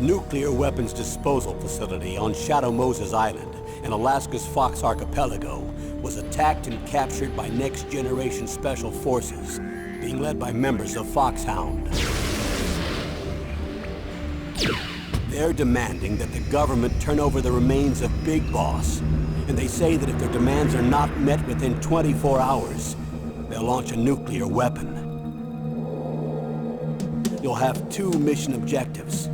The nuclear weapons disposal facility on Shadow Moses Island in Alaska's Fox Archipelago was attacked and captured by next-generation special forces, being led by members of Foxhound. They're demanding that the government turn over the remains of Big Boss, and they say that if their demands are not met within 24 hours, they'll launch a nuclear weapon. You'll have two mission objectives.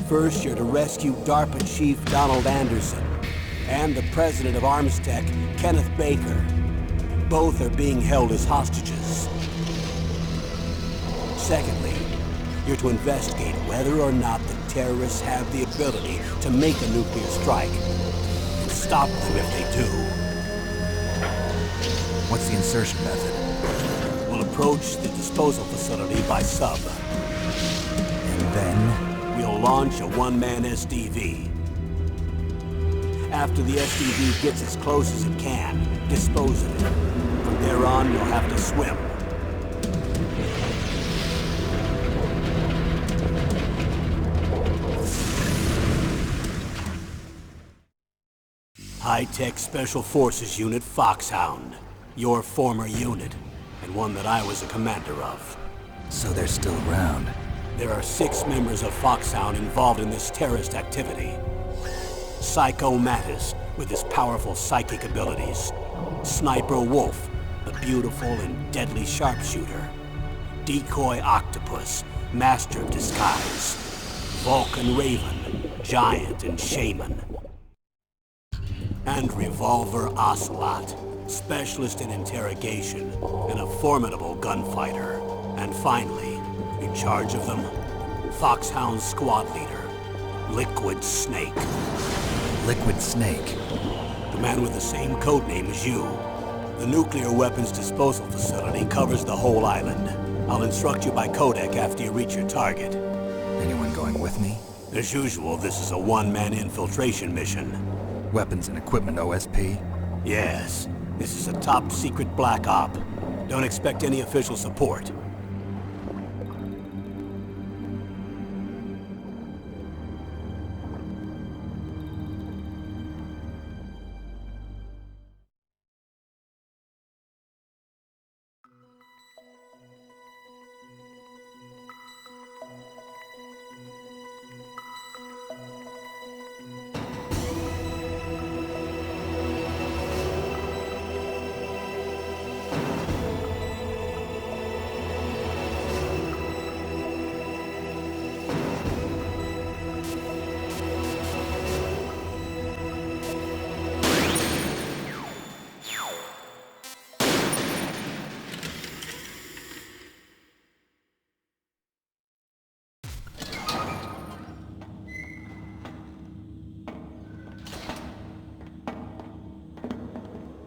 First, you're to rescue DARPA Chief Donald Anderson and the president of Arms Tech, Kenneth Baker. Both are being held as hostages. Secondly, you're to investigate whether or not the terrorists have the ability to make a nuclear strike and stop them if they do. What's the insertion method? We'll approach the disposal facility by sub. And then? We'll launch a one-man SDV. After the SDV gets as close as it can, dispose of it. From there on, you'll have to swim. High-Tech Special Forces Unit Foxhound. Your former unit, and one that I was a commander of. So they're still around. There are 6 members of Foxhound involved in this terrorist activity. Psycho Mattis, with his powerful psychic abilities. Sniper Wolf, the beautiful and deadly sharpshooter. Decoy Octopus, master of disguise. Vulcan Raven, giant and shaman. And Revolver Ocelot, specialist in interrogation and a formidable gunfighter. And finally, in charge of them, Foxhound's squad leader, Liquid Snake. Liquid Snake? The man with the same codename as you. The nuclear weapons disposal facility covers the whole island. I'll instruct you by codec after you reach your target. Anyone going with me? As usual, this is a one-man infiltration mission. Weapons and equipment OSP? Yes. This is a top-secret black op. Don't expect any official support.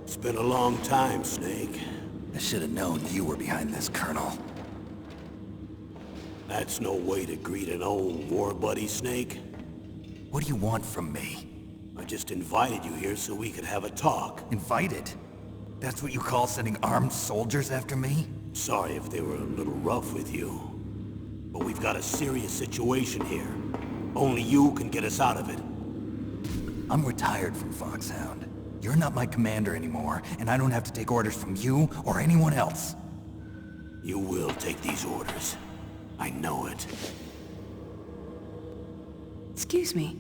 It's been a long time, Snake. I should have known you were behind this, Colonel. That's no way to greet an old war buddy, Snake. What do you want from me? I just invited you here so we could have a talk. Invited? That's what you call sending armed soldiers after me? Sorry if they were a little rough with you. But we've got a serious situation here. Only you can get us out of it. I'm retired from Foxhound. You're not my commander anymore, and I don't have to take orders from you or anyone else. You will take these orders. I know it. Excuse me.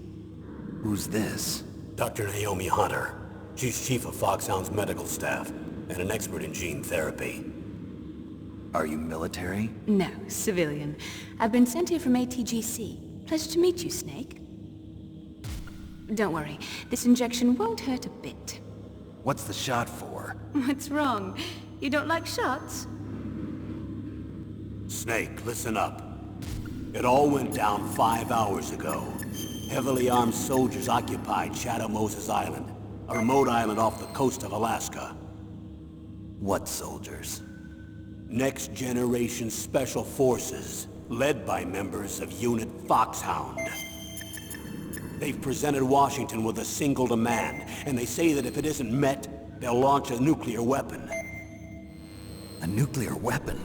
Who's this? Dr. Naomi Hunter. She's chief of Foxhound's medical staff, and an expert in gene therapy. Are you military? No, civilian. I've been sent here from ATGC. Pleasure to meet you, Snake. Don't worry, this injection won't hurt a bit. What's the shot for? What's wrong? You don't like shots? Snake, listen up. It all went down 5 hours ago. Heavily armed soldiers occupied Shadow Moses Island, a remote island off the coast of Alaska. What soldiers? Next generation special forces, led by members of Unit Foxhound. They've presented Washington with a single demand, and they say that if it isn't met, they'll launch a nuclear weapon. A nuclear weapon?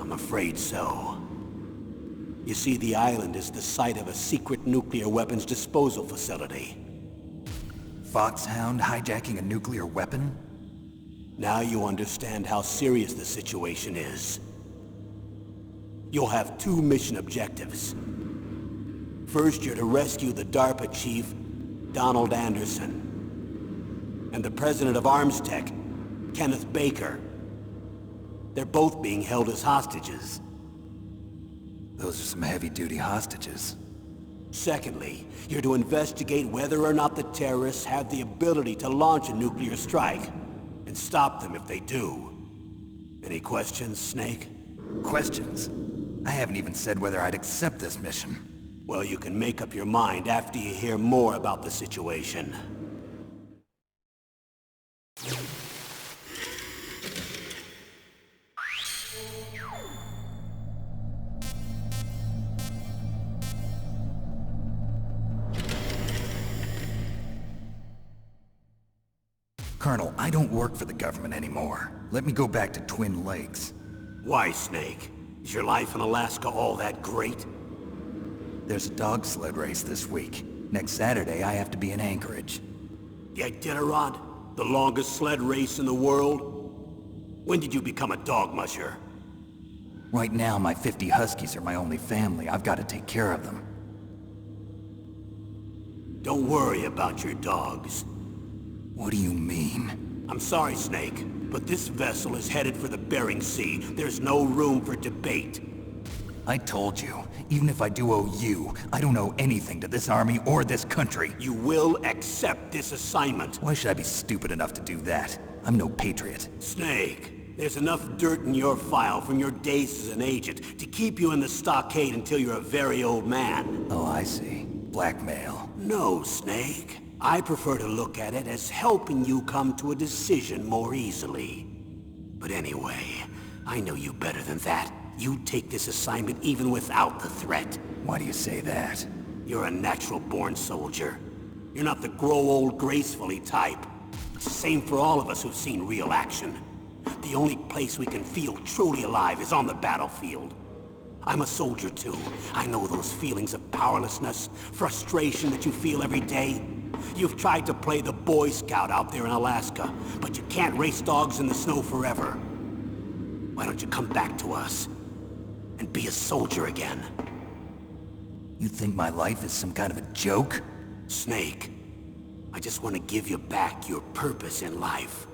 I'm afraid so. You see, the island is the site of a secret nuclear weapons disposal facility. Foxhound hijacking a nuclear weapon? Now you understand how serious the situation is. You'll have two mission objectives. First, you're to rescue the DARPA chief, Donald Anderson, and the president of Arms Tech, Kenneth Baker. They're both being held as hostages. Those are some heavy-duty hostages. Secondly, you're to investigate whether or not the terrorists have the ability to launch a nuclear strike, and stop them if they do. Any questions, Snake? Questions? I haven't even said whether I'd accept this mission. Well, you can make up your mind after you hear more about the situation. Colonel, I don't work for the government anymore. Let me go back to Twin Lakes. Why, Snake? Is your life in Alaska all that great? There's a dog sled race this week. Next Saturday, I have to be in Anchorage. The Iditarod? The longest sled race in the world? When did you become a dog musher? Right now, my 50 huskies are my only family. I've got to take care of them. Don't worry about your dogs. What do you mean? I'm sorry, Snake, but this vessel is headed for the Bering Sea. There's no room for debate. I told you, even if I do owe you, I don't owe anything to this army or this country. You will accept this assignment. Why should I be stupid enough to do that? I'm no patriot. Snake, there's enough dirt in your file from your days as an agent to keep you in the stockade until you're a very old man. Oh, I see. Blackmail. No, Snake. I prefer to look at it as helping you come to a decision more easily. But anyway, I know you better than that. You take this assignment even without the threat. Why do you say that? You're a natural-born soldier. You're not the grow old gracefully type. It's the same for all of us who've seen real action. The only place we can feel truly alive is on the battlefield. I'm a soldier too. I know those feelings of powerlessness, frustration that you feel every day. You've tried to play the Boy Scout out there in Alaska, but you can't race dogs in the snow forever. Why don't you come back to us and be a soldier again? You think my life is some kind of a joke? Snake, I just want to give you back your purpose in life.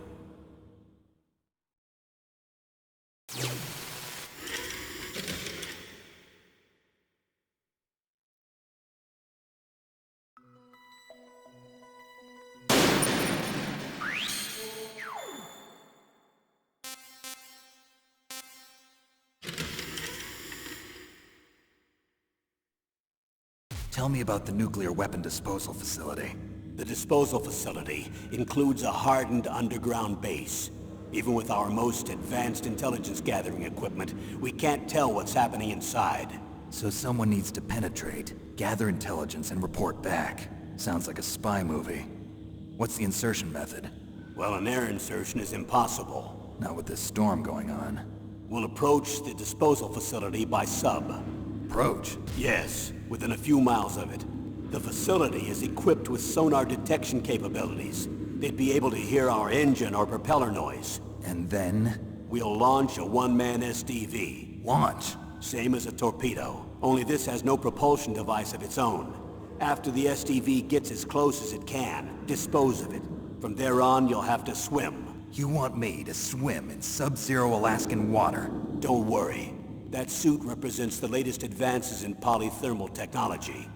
Tell me about the nuclear weapon disposal facility. The disposal facility includes a hardened underground base. Even with our most advanced intelligence gathering equipment, we can't tell what's happening inside. So someone needs to penetrate, gather intelligence, and report back. Sounds like a spy movie. What's the insertion method? Well, an air insertion is impossible. Not with this storm going on. We'll approach the disposal facility by sub. Approach? Yes, within a few miles of it. The facility is equipped with sonar detection capabilities. They'd be able to hear our engine or propeller noise. And then? We'll launch a one-man SDV. Launch? Same as a torpedo, only this has no propulsion device of its own. After the SDV gets as close as it can, dispose of it. From there on, you'll have to swim. You want me to swim in sub-zero Alaskan water? Don't worry. That suit represents the latest advances in polythermal technology.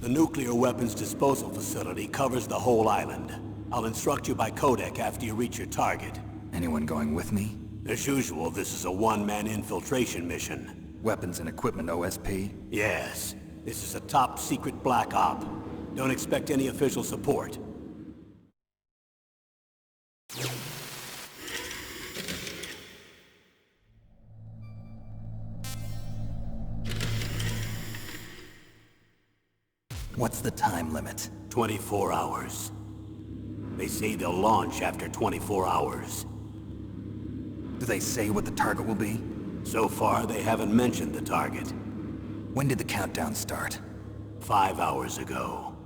The nuclear weapons disposal facility covers the whole island. I'll instruct you by codec after you reach your target. Anyone going with me? As usual, this is a one-man infiltration mission. Weapons and equipment OSP? Yes. This is a top-secret black op. Don't expect any official support. What's the time limit? 24 hours. They say they'll launch after 24 hours. Do they say what the target will be? So far, they haven't mentioned the target. When did the countdown start? 5 hours ago.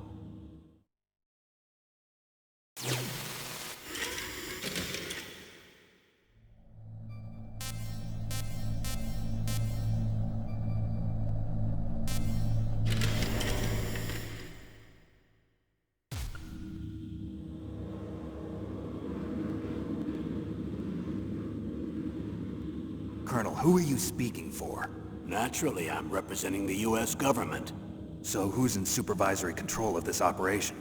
Colonel, who are you speaking for? Naturally, I'm representing the U.S. government. So who's in supervisory control of this operation?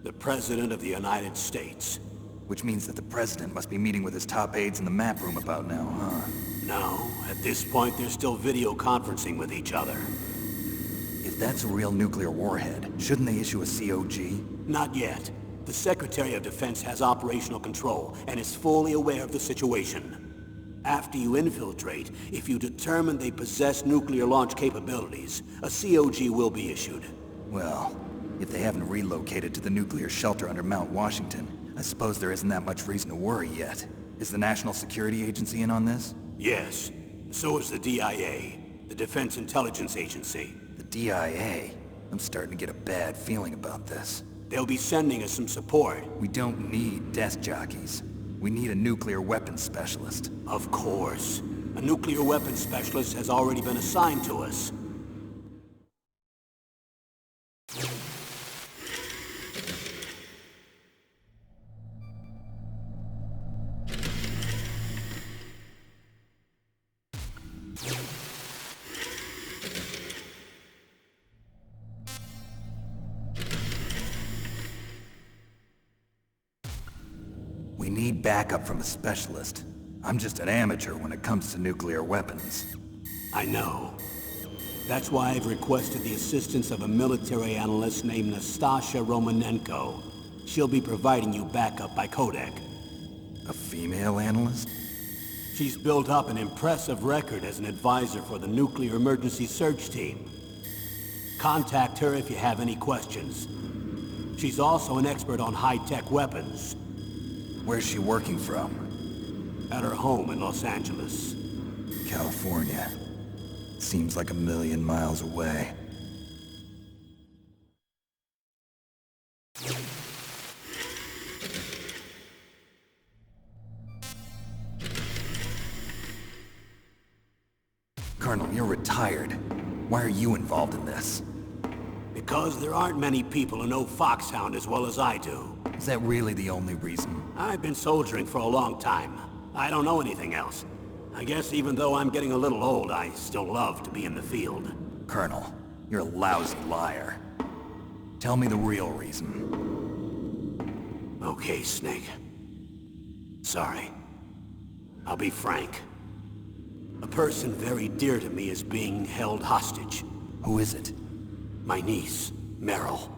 The President of the United States. Which means that the President must be meeting with his top aides in the map room about now, huh? No, at this point they're still video conferencing with each other. If that's a real nuclear warhead, shouldn't they issue a COG? Not yet. The Secretary of Defense has operational control and is fully aware of the situation. After you infiltrate, if you determine they possess nuclear launch capabilities, a COG will be issued. Well, if they haven't relocated to the nuclear shelter under Mount Washington, I suppose there isn't that much reason to worry yet. Is the National Security Agency in on this? Yes. So is the DIA, the Defense Intelligence Agency. The DIA? I'm starting to get a bad feeling about this. They'll be sending us some support. We don't need desk jockeys. We need a nuclear weapons specialist. Of course. A nuclear weapons specialist has already been assigned to us. We need backup from a specialist. I'm just an amateur when it comes to nuclear weapons. I know. That's why I've requested the assistance of a military analyst named Nastasha Romanenko. She'll be providing you backup by codec. A female analyst? She's built up an impressive record as an advisor for the Nuclear Emergency Search Team. Contact her if you have any questions. She's also an expert on high-tech weapons. Where's she working from? At her home in Los Angeles. California. Seems like a million miles away. Colonel, you're retired. Why are you involved in this? Because there aren't many people who know Foxhound as well as I do. Is that really the only reason? I've been soldiering for a long time. I don't know anything else. I guess even though I'm getting a little old, I still love to be in the field. Colonel, you're a lousy liar. Tell me the real reason. Okay, Snake. Sorry. I'll be frank. A person very dear to me is being held hostage. Who is it? My niece, Meryl.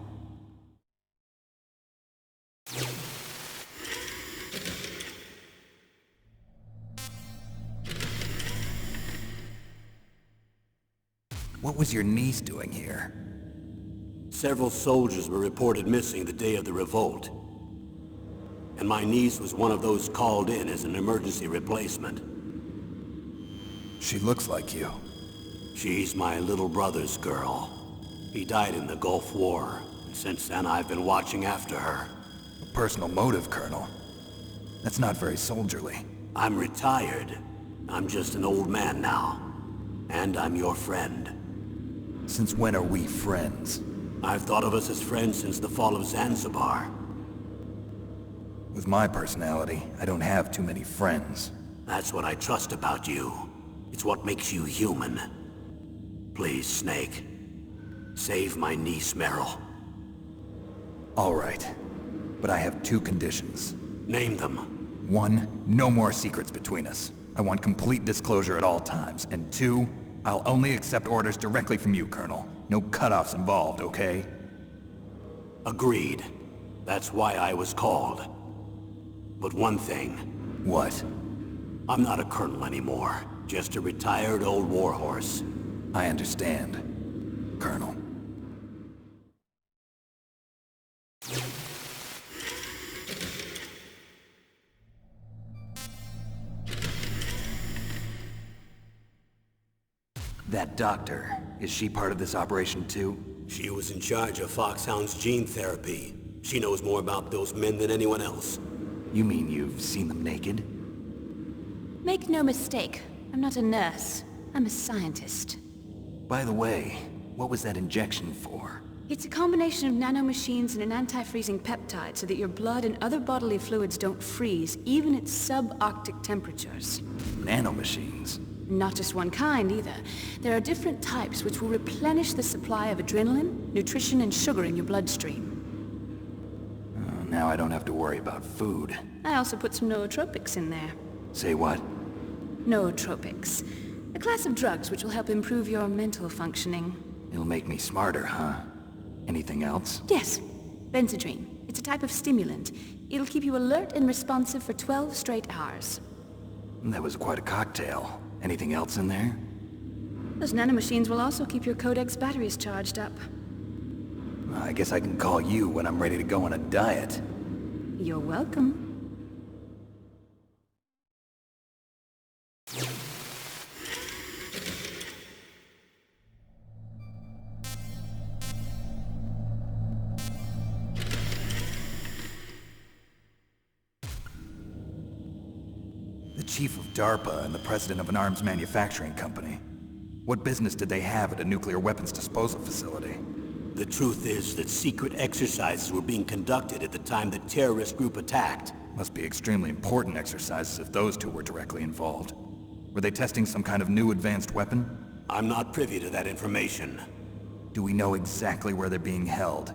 What was your niece doing here? Several soldiers were reported missing the day of the revolt. And my niece was one of those called in as an emergency replacement. She looks like you. She's my little brother's girl. He died in the Gulf War, and since then I've been watching after her. A personal motive, Colonel. That's not very soldierly. I'm retired. I'm just an old man now. And I'm your friend. Since when are we friends? I've thought of us as friends since the fall of Zanzibar. With my personality, I don't have too many friends. That's what I trust about you. It's what makes you human. Please, Snake. Save my niece, Meryl. All right. But I have two conditions. Name them. 1, no more secrets between us. I want complete disclosure at all times. And 2, I'll only accept orders directly from you, Colonel. No cutoffs involved, okay? Agreed. That's why I was called. But one thing. What? I'm not a colonel anymore. Just a retired old warhorse. I understand, Colonel. That doctor, Is she part of this operation too? She was in charge of Foxhound's gene therapy. She knows more about those men than anyone else. You mean you've seen them naked? Make no mistake, I'm not a nurse. I'm a scientist. By the way, what was that injection for? It's a combination of nanomachines and an anti-freezing peptide so that your blood and other bodily fluids don't freeze, even at subarctic temperatures. Nanomachines? Not just one kind, either. There are different types which will replenish the supply of adrenaline, nutrition, and sugar in your bloodstream. Now I don't have to worry about food. I also put some nootropics in there. Say what? Nootropics. A class of drugs which will help improve your mental functioning. It'll make me smarter, huh? Anything else? Yes. Benzedrine. It's a type of stimulant. It'll keep you alert and responsive for 12 straight hours. That was quite a cocktail. Anything else in there? Those nanomachines will also keep your Codex batteries charged up. I guess I can call you when I'm ready to go on a diet. You're welcome. The chief of DARPA and the president of an arms manufacturing company. What business did they have at a nuclear weapons disposal facility? The truth is that secret exercises were being conducted at the time the terrorist group attacked. Must be extremely important exercises if those two were directly involved. Were they testing some kind of new advanced weapon? I'm not privy to that information. Do we know exactly where they're being held?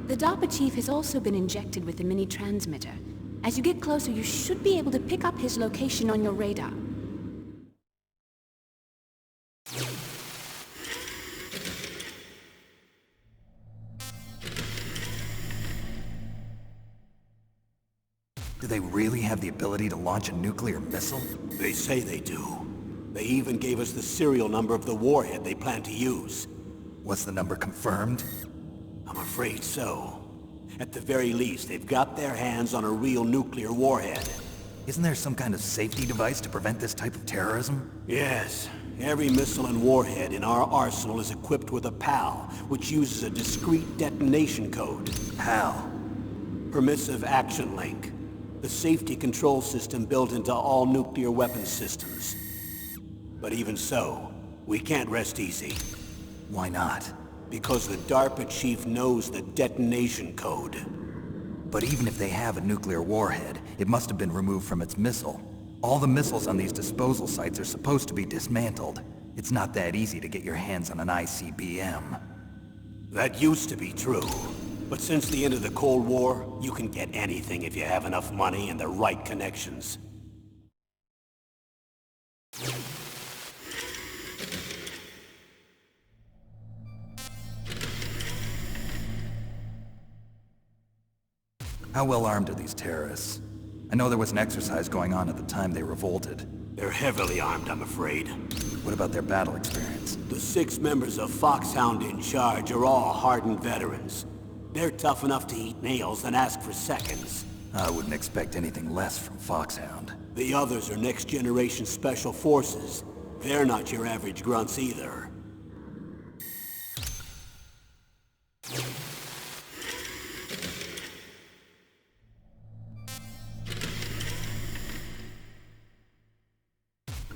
The DARPA chief has also been injected with a mini-transmitter. As you get closer, you should be able to pick up his location on your radar. Do they really have the ability to launch a nuclear missile? They say they do. They even gave us the serial number of the warhead they plan to use. Was the number confirmed? I'm afraid so. At the very least, they've got their hands on a real nuclear warhead. Isn't there some kind of safety device to prevent this type of terrorism? Yes. Every missile and warhead in our arsenal is equipped with a PAL, which uses a discrete detonation code. How? Permissive Action Link. The safety control system built into all nuclear weapons systems. But even so, we can't rest easy. Why not? Because the DARPA chief knows the detonation code. But even if they have a nuclear warhead, it must have been removed from its missile. All the missiles on these disposal sites are supposed to be dismantled. It's not that easy to get your hands on an ICBM. That used to be true. But since the end of the Cold War, you can get anything if you have enough money and the right connections. How well armed are these terrorists? I know there was an exercise going on at the time they revolted. They're heavily armed, I'm afraid. What about their battle experience? The 6 members of Foxhound in charge are all hardened veterans. They're tough enough to eat nails and ask for seconds. I wouldn't expect anything less from Foxhound. The others are next-generation special forces. They're not your average grunts either.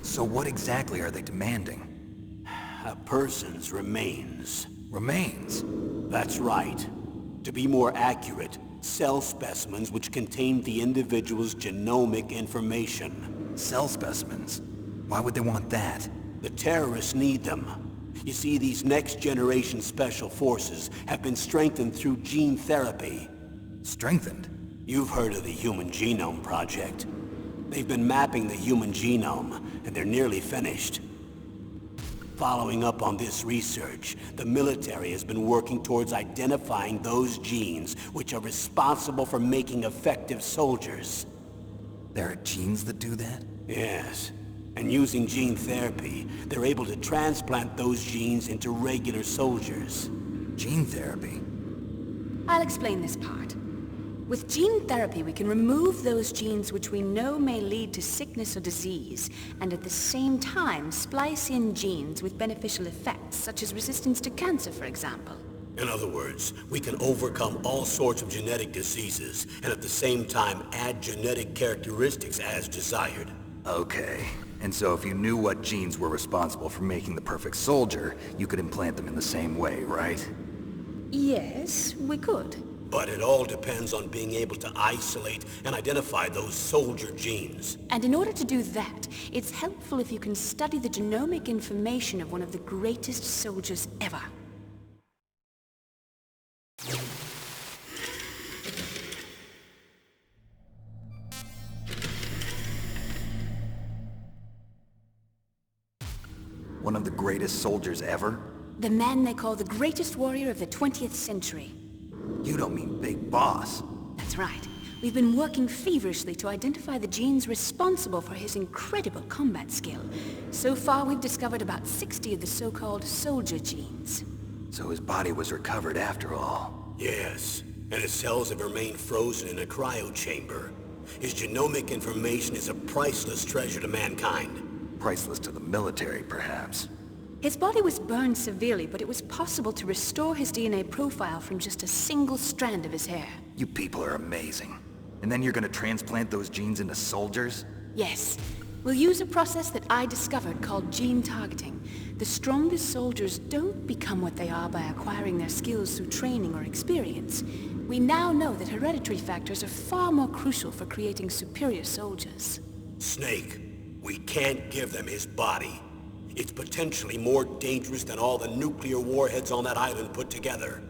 So what exactly are they demanding? A person's remains. Remains? That's right. To be more accurate, cell specimens which contain the individual's genomic information. Cell specimens? Why would they want that? The terrorists need them. You see, these next-generation special forces have been strengthened through gene therapy. Strengthened? You've heard of the Human Genome Project. They've been mapping the human genome, and they're nearly finished. Following up on this research, the military has been working towards identifying those genes which are responsible for making effective soldiers. There are genes that do that? Yes. And using gene therapy, they're able to transplant those genes into regular soldiers. Gene therapy? I'll explain this part. With gene therapy, we can remove those genes which we know may lead to sickness or disease, and at the same time splice in genes with beneficial effects, such as resistance to cancer, for example. In other words, we can overcome all sorts of genetic diseases, and at the same time add genetic characteristics as desired. Okay. And so if you knew what genes were responsible for making the perfect soldier, you could implant them in the same way, right? Yes, we could. But it all depends on being able to isolate and identify those soldier genes. And in order to do that, it's helpful if you can study the genomic information of one of the greatest soldiers ever. One of the greatest soldiers ever? The man they call the greatest warrior of the 20th century. You don't mean Big Boss. That's right. We've been working feverishly to identify the genes responsible for his incredible combat skill. So far, we've discovered about 60 of the so-called soldier genes. So his body was recovered after all. Yes, and his cells have remained frozen in a cryo chamber. His genomic information is a priceless treasure to mankind. Priceless to the military, perhaps. His body was burned severely, but it was possible to restore his DNA profile from just a single strand of his hair. You people are amazing. And then you're gonna transplant those genes into soldiers? Yes. We'll use a process that I discovered called gene targeting. The strongest soldiers don't become what they are by acquiring their skills through training or experience. We now know that hereditary factors are far more crucial for creating superior soldiers. Snake, we can't give them his body. It's potentially more dangerous than all the nuclear warheads on that island put together.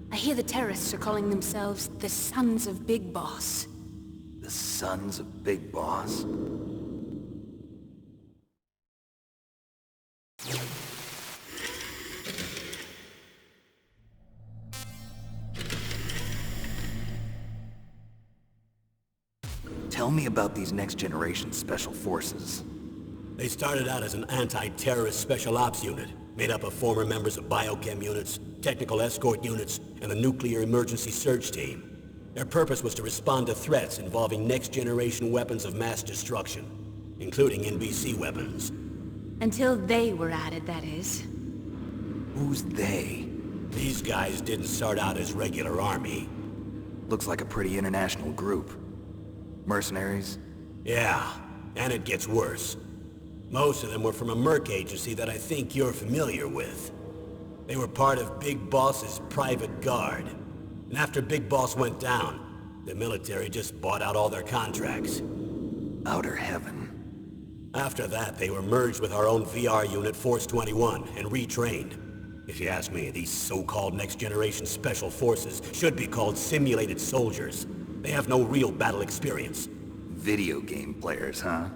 I hear the terrorists are calling themselves the Sons of Big Boss. The Sons of Big Boss? Tell me about these next-generation special forces. They started out as an anti-terrorist special ops unit, made up of former members of biochem units, technical escort units, and the nuclear emergency surge team. Their purpose was to respond to threats involving next-generation weapons of mass destruction, including NBC weapons. Until they were added, that is. Who's they? These guys didn't start out as regular army. Looks like a pretty international group. Mercenaries? Yeah, and it gets worse. Most of them were from a merc agency that I think you're familiar with. They were part of Big Boss's private guard. And after Big Boss went down, the military just bought out all their contracts. Outer heaven. After that, they were merged with our own VR unit, Force 21, and retrained. If you ask me, these so-called next-generation special forces should be called simulated soldiers. They have no real battle experience. Video game players, huh?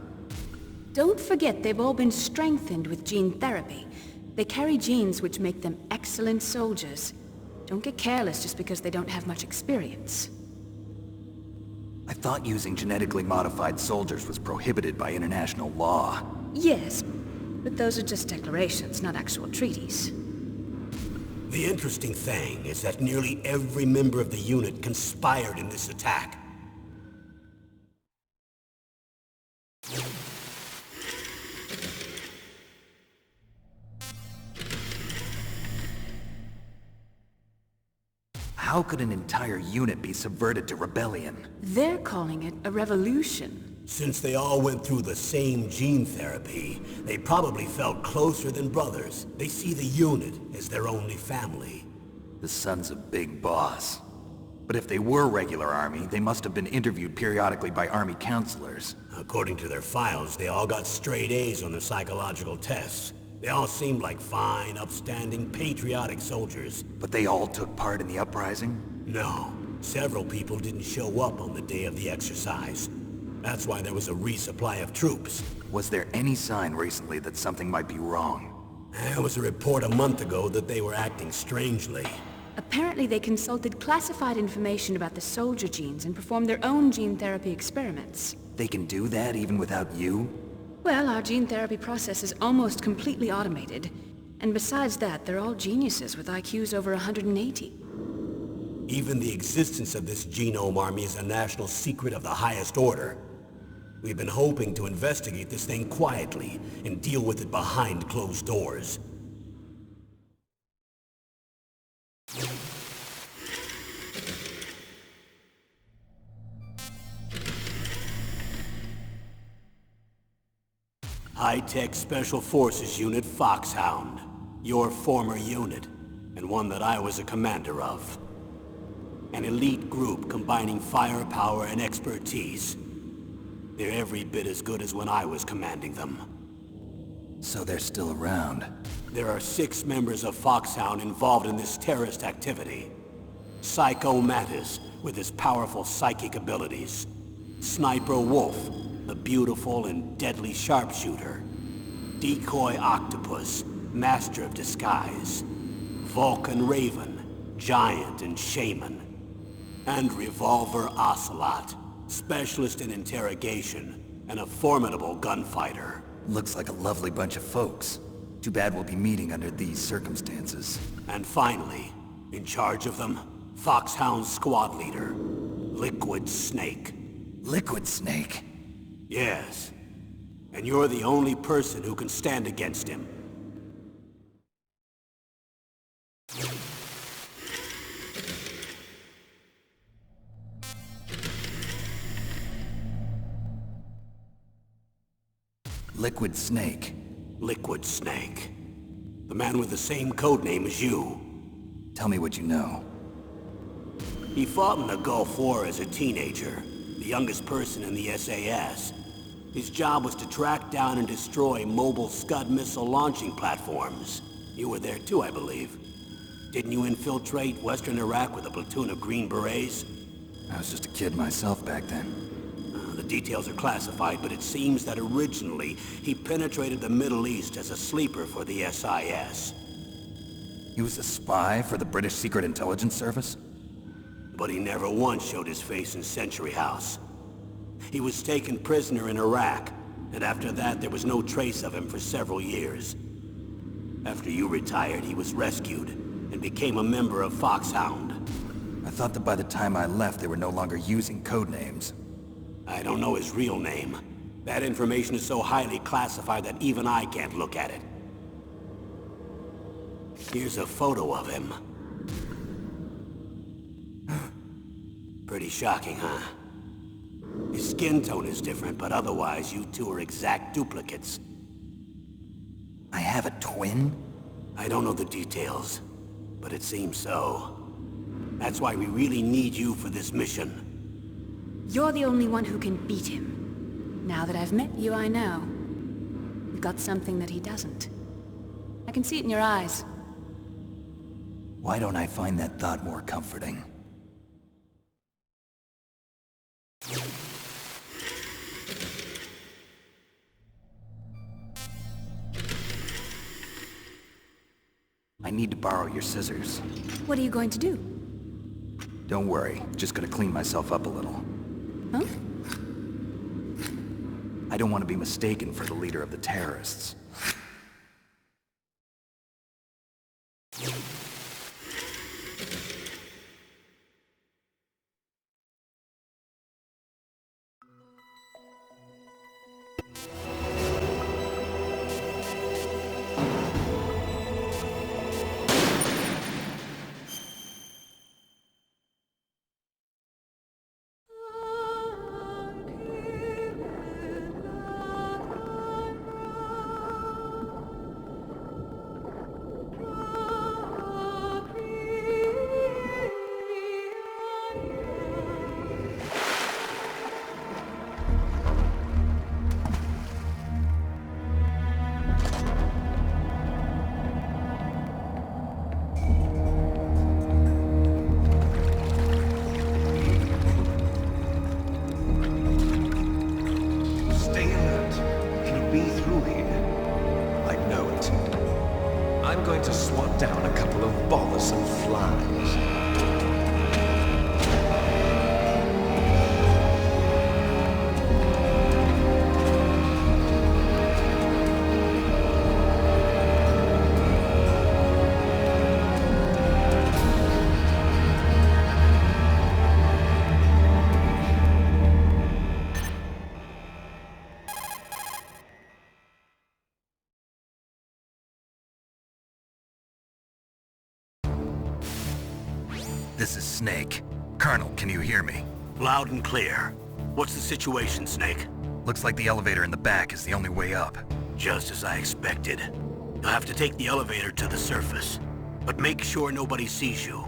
Don't forget they've all been strengthened with gene therapy. They carry genes which make them excellent soldiers. Don't get careless just because they don't have much experience. I thought using genetically modified soldiers was prohibited by international law. Yes, but those are just declarations, not actual treaties. The interesting thing is that nearly every member of the unit conspired in this attack. How could an entire unit be subverted to rebellion? They're calling it a revolution. Since they all went through the same gene therapy, they probably felt closer than brothers. They see the unit as their only family. The Sons of Big Boss. But if they were regular army, they must have been interviewed periodically by army counselors. According to their files, they all got straight A's on their psychological tests. They all seemed like fine, upstanding, patriotic soldiers. But they all took part in the uprising? No. Several people didn't show up on the day of the exercise. That's why there was a resupply of troops. Was there any sign recently that something might be wrong? There was a report a month ago that they were acting strangely. Apparently they consulted classified information about the soldier genes and performed their own gene therapy experiments. They can do that even without you? Well, our gene therapy process is almost completely automated. And besides that, they're all geniuses with IQs over 180. Even the existence of this genome army is a national secret of the highest order. We've been hoping to investigate this thing quietly and deal with it behind closed doors. High-Tech Special Forces Unit Foxhound. Your former unit, and one that I was a commander of. An elite group combining firepower and expertise. They're every bit as good as when I was commanding them. So they're still around. There are 6 members of Foxhound involved in this terrorist activity. Psycho Mattis, with his powerful psychic abilities. Sniper Wolf, the beautiful and deadly sharpshooter. Decoy Octopus, master of disguise. Vulcan Raven, giant and shaman. And Revolver Ocelot, specialist in interrogation and a formidable gunfighter. Looks like a lovely bunch of folks. Too bad we'll be meeting under these circumstances. And finally, in charge of them, Foxhound's squad leader, Liquid Snake. Liquid Snake? Yes. And you're the only person who can stand against him. Liquid Snake. Liquid Snake. The man with the same code name as you. Tell me what you know. He fought in the Gulf War as a teenager, the youngest person in the SAS. His job was to track down and destroy mobile Scud missile launching platforms. You were there too, I believe. Didn't you infiltrate Western Iraq with a platoon of Green Berets? I was just a kid myself back then. The details are classified, but it seems that originally he penetrated the Middle East as a sleeper for the SIS. He was a spy for the British Secret Intelligence Service? But he never once showed his face in Century House. He was taken prisoner in Iraq, and after that there was no trace of him for several years. After you retired, he was rescued and became a member of Foxhound. I thought that by the time I left they were no longer using code names. I don't know his real name. That information is so highly classified that even I can't look at it. Here's a photo of him. Pretty shocking, huh? His skin tone is different, but otherwise you two are exact duplicates. I have a twin? I don't know the details, but it seems so. That's why we really need you for this mission. You're the only one who can beat him. Now that I've met you, I know. You've got something that he doesn't. I can see it in your eyes. Why don't I find that thought more comforting? I need to borrow your scissors. What are you going to do? Don't worry, just gonna clean myself up a little. Huh? I don't want to be mistaken for the leader of the terrorists. To swat down a couple of bothersome flies. This is Snake. Colonel, can you hear me? Loud and clear. What's the situation, Snake? Looks like the elevator in the back is the only way up. Just as I expected. You'll have to take the elevator to the surface. But make sure nobody sees you.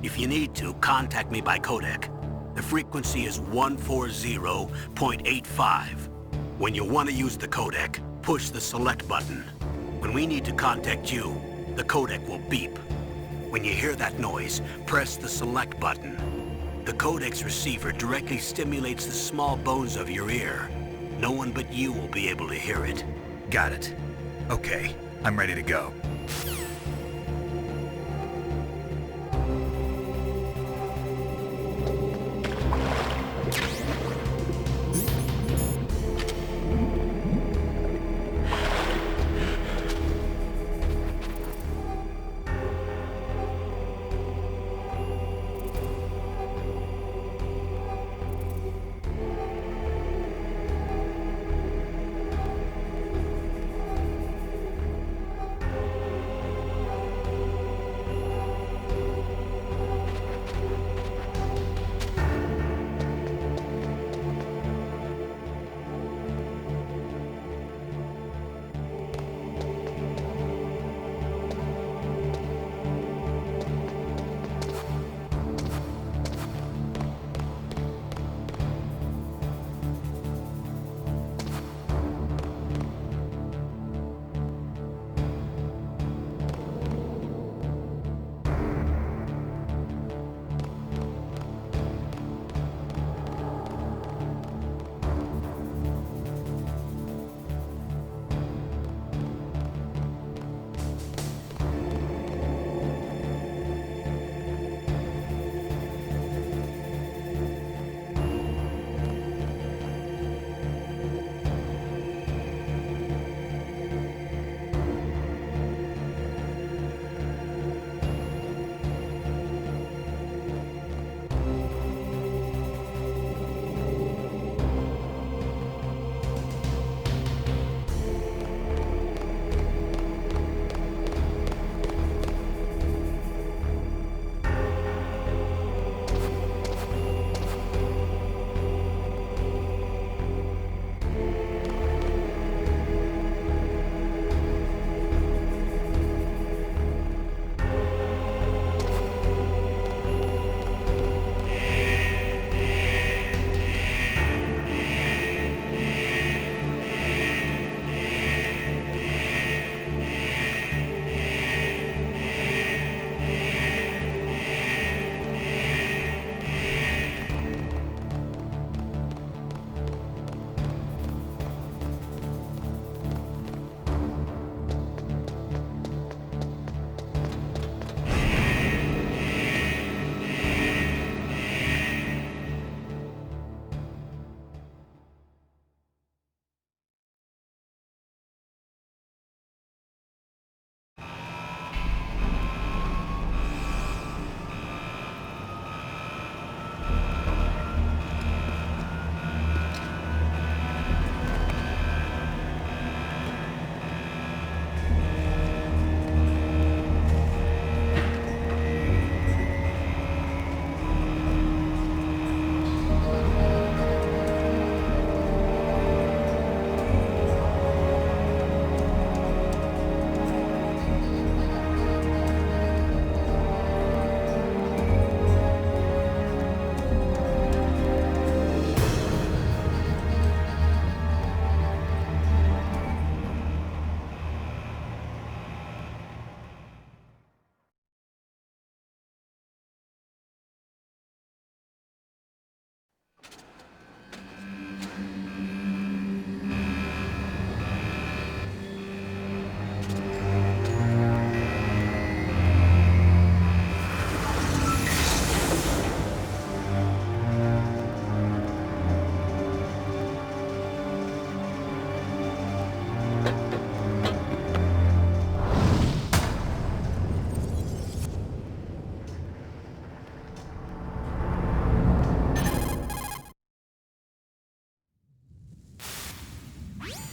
If you need to, contact me by codec. The frequency is 140.85. When you want to use the codec, push the select button. When we need to contact you, the codec will beep. When you hear that noise, press the select button. The codec's receiver directly stimulates the small bones of your ear. No one but you will be able to hear it. Got it. Okay, I'm ready to go.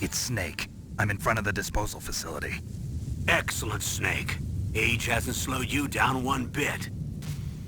It's Snake. I'm in front of the disposal facility. Excellent, Snake. Age hasn't slowed you down one bit.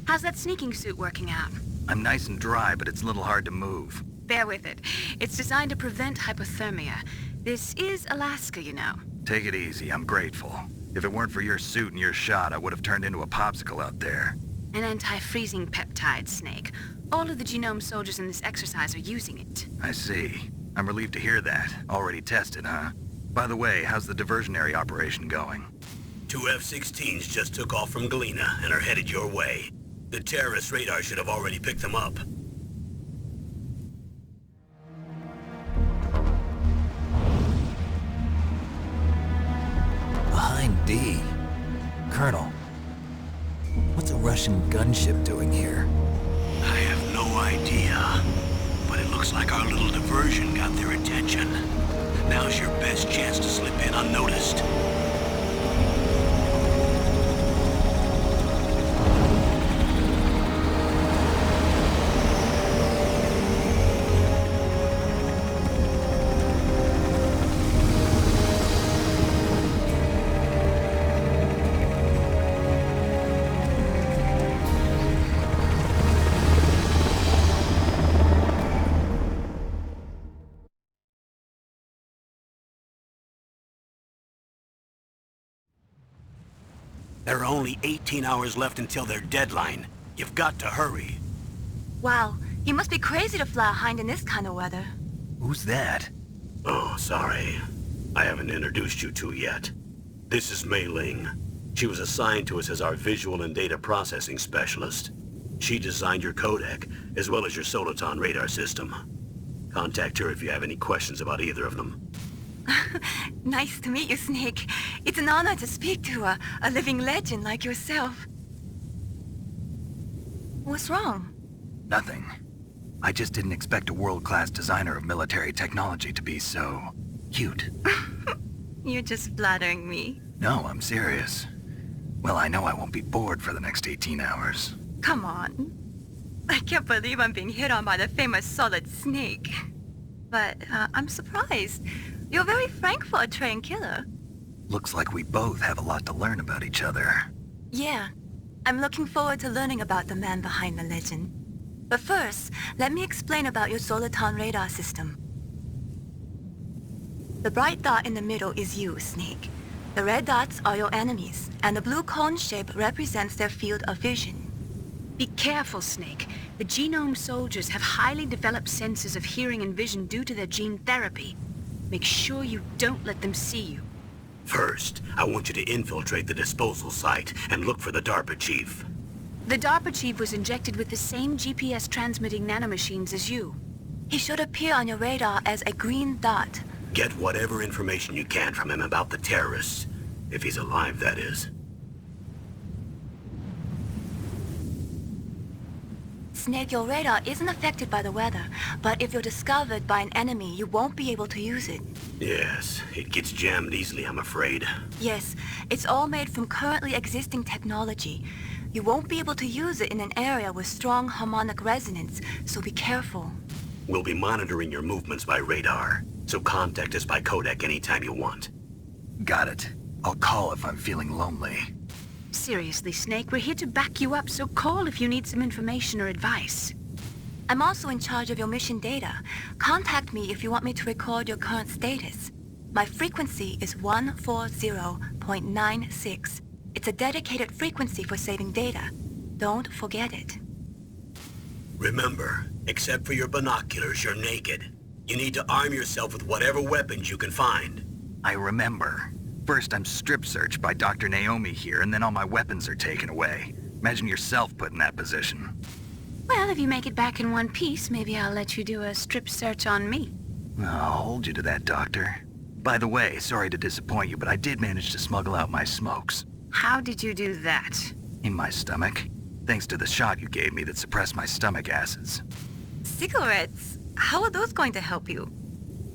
How's that sneaking suit working out? I'm nice and dry, but it's a little hard to move. Bear with it. It's designed to prevent hypothermia. This is Alaska, you know. Take it easy, I'm grateful. If it weren't for your suit and your shot, I would have turned into a popsicle out there. An anti-freezing peptide, Snake. All of the genome soldiers in this exercise are using it. I see. I'm relieved to hear that. Already tested, huh? By the way, how's the diversionary operation going? 2 F-16s just took off from Galena and are headed your way. The terrorist radar should have already picked them up. Behind D. Colonel, what's a Russian gunship doing here? I have no idea, but it looks like our little diversion got their attention. Now's your best chance to slip in unnoticed. There are only 18 hours left until their deadline. You've got to hurry. Wow, you must be crazy to fly a hind in this kind of weather. Who's that? Oh, sorry. I haven't introduced you to yet. This is Mei Ling. She was assigned to us as our visual and data processing specialist. She designed your codec, as well as your Soliton radar system. Contact her if you have any questions about either of them. Nice to meet you, Snake. It's an honor to speak to a living legend like yourself. What's wrong? Nothing. I just didn't expect a world-class designer of military technology to be so... cute. You're just flattering me. No, I'm serious. Well, I know I won't be bored for the next 18 hours. Come on. I can't believe I'm being hit on by the famous Solid Snake. But I'm surprised. You're very frank for a trained killer. Looks like we both have a lot to learn about each other. Yeah. I'm looking forward to learning about the man behind the legend. But first, let me explain about your Soliton radar system. The bright dot in the middle is you, Snake. The red dots are your enemies, and the blue cone shape represents their field of vision. Be careful, Snake. The genome soldiers have highly developed senses of hearing and vision due to their gene therapy. Make sure you don't let them see you. First, I want you to infiltrate the disposal site and look for the DARPA chief. The DARPA chief was injected with the same GPS-transmitting nanomachines as you. He should appear on your radar as a green dot. Get whatever information you can from him about the terrorists. If he's alive, that is. Snake, your radar isn't affected by the weather, but if you're discovered by an enemy, you won't be able to use it. Yes, it gets jammed easily, I'm afraid. Yes, it's all made from currently existing technology. You won't be able to use it in an area with strong harmonic resonance, so be careful. We'll be monitoring your movements by radar, so contact us by codec anytime you want. Got it. I'll call if I'm feeling lonely. Seriously, Snake, we're here to back you up, so call if you need some information or advice. I'm also in charge of your mission data. Contact me if you want me to record your current status. My frequency is 140.96. It's a dedicated frequency for saving data. Don't forget it. Remember, except for your binoculars, you're naked. You need to arm yourself with whatever weapons you can find. I remember. First, I'm strip-searched by Dr. Naomi here, and then all my weapons are taken away. Imagine yourself put in that position. Well, if you make it back in one piece, maybe I'll let you do a strip search on me. I'll hold you to that, Doctor. By the way, sorry to disappoint you, but I did manage to smuggle out my smokes. How did you do that? In my stomach. Thanks to the shot you gave me that suppressed my stomach acids. Cigarettes? How are those going to help you?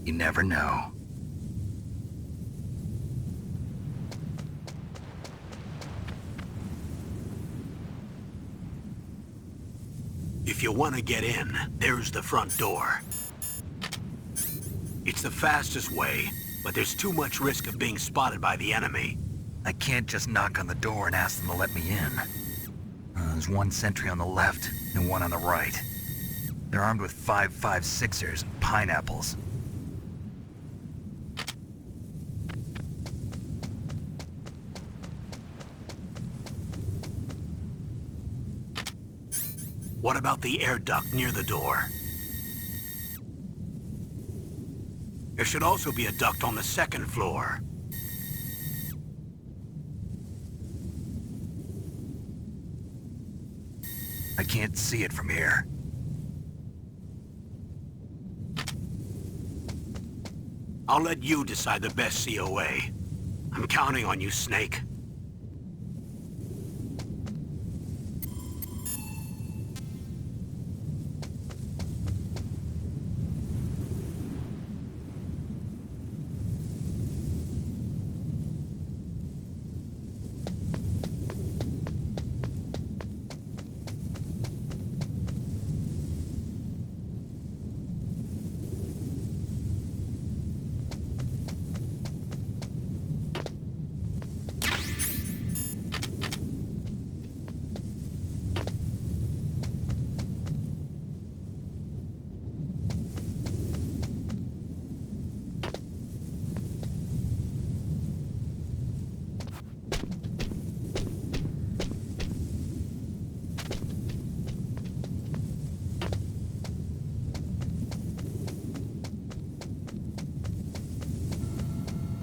You never know. If you want to get in, there's the front door. It's the fastest way, but there's too much risk of being spotted by the enemy. I can't just knock on the door and ask them to let me in. There's one sentry on the left and one on the right. They're armed with 5.56ers and pineapples. What about the air duct near the door? There should also be a duct on the second floor. I can't see it from here. I'll let you decide the best COA. I'm counting on you, Snake.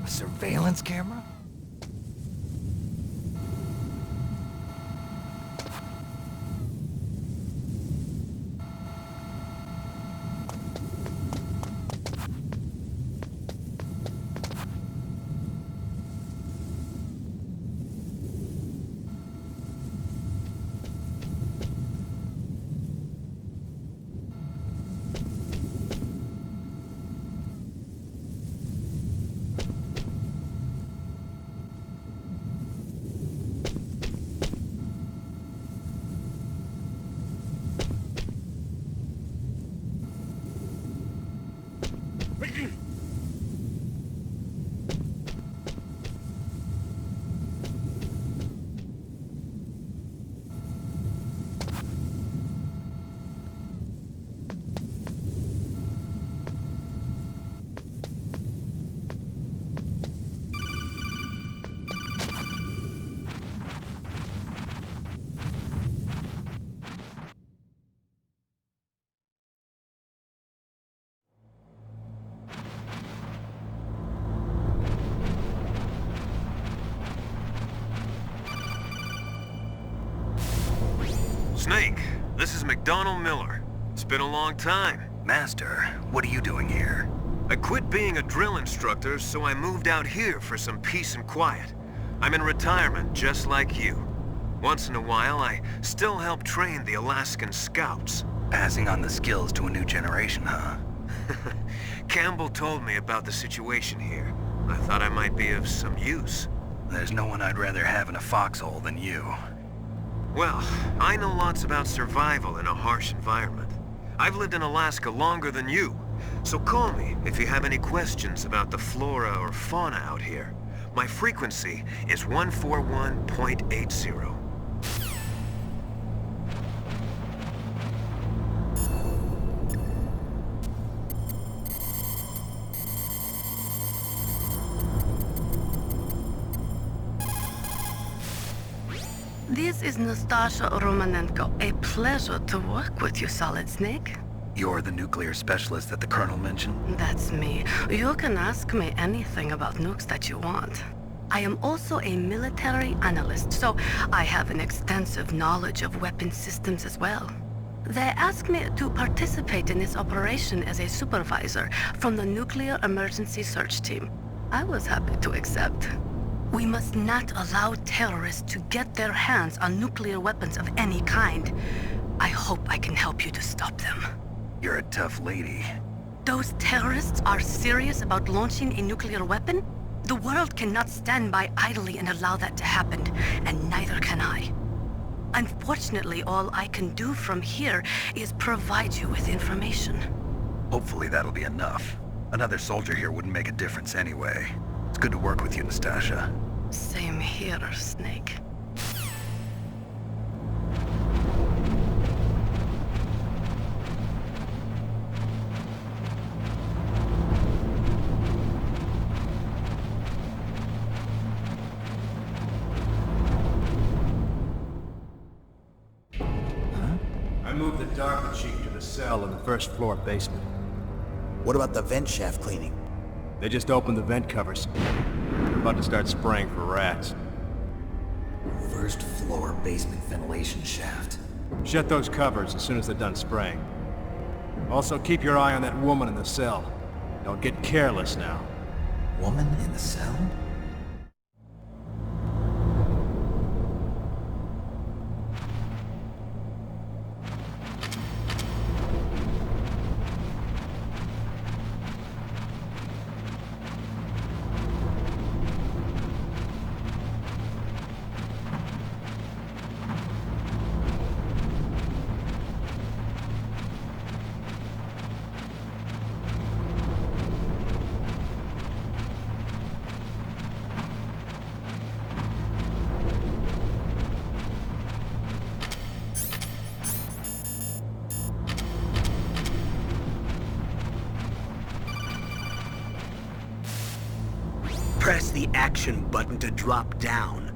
Surveillance camera? Snake, this is McDonald Miller. It's been a long time. Master, what are you doing here? I quit being a drill instructor, so I moved out here for some peace and quiet. I'm in retirement, just like you. Once in a while, I still help train the Alaskan Scouts. Passing on the skills to a new generation, huh? Campbell told me about the situation here. I thought I might be of some use. There's no one I'd rather have in a foxhole than you. Well, I know lots about survival in a harsh environment. I've lived in Alaska longer than you, so call me if you have any questions about the flora or fauna out here. My frequency is 141.80. This is Nastasha Romanenko. A pleasure to work with you, Solid Snake. You're the nuclear specialist that the Colonel mentioned? That's me. You can ask me anything about nukes that you want. I am also a military analyst, so I have an extensive knowledge of weapon systems as well. They asked me to participate in this operation as a supervisor from the Nuclear Emergency Search Team. I was happy to accept. We must not allow terrorists to get their hands on nuclear weapons of any kind. I hope I can help you to stop them. You're a tough lady. Those terrorists are serious about launching a nuclear weapon? The world cannot stand by idly and allow that to happen, and neither can I. Unfortunately, all I can do from here is provide you with information. Hopefully that'll be enough. Another soldier here wouldn't make a difference anyway. It's good to work with you, Nastasha. Same here, Snake. DARPA chief to the cell in the first floor basement. What about the vent shaft cleaning? They just opened the vent covers. They're about to start spraying for rats. First floor basement ventilation shaft. Shut those covers as soon as they're done spraying. Also, keep your eye on that woman in the cell. Don't get careless now. Woman in the cell? Press the action button to drop down.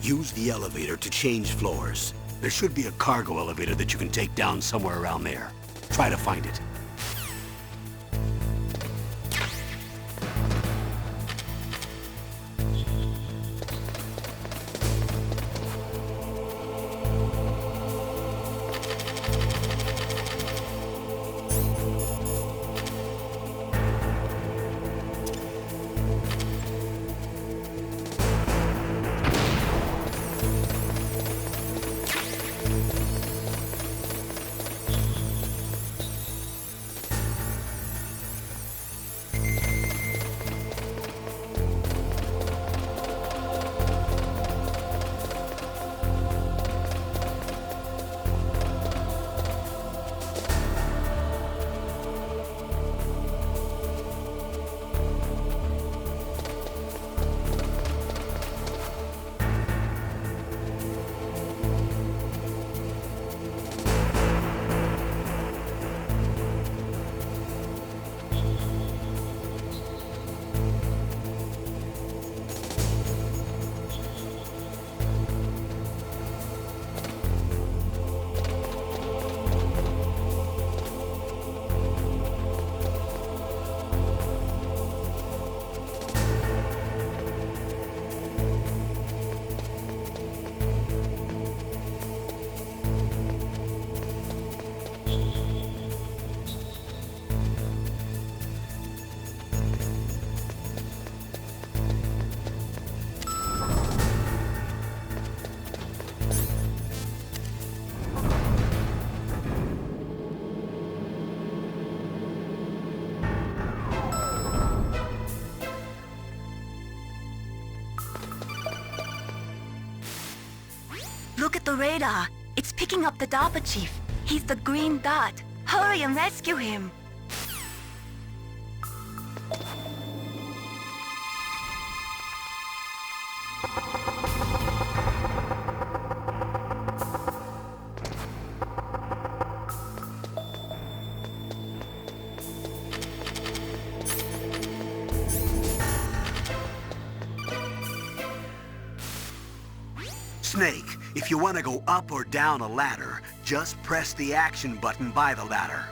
Use the elevator to change floors. There should be a cargo elevator that you can take down somewhere around there. Try to find it. Look at the radar. It's picking up the DARPA chief. He's the green dot. Hurry and rescue him. Snake, if you want to go up or down a ladder, just press the action button by the ladder.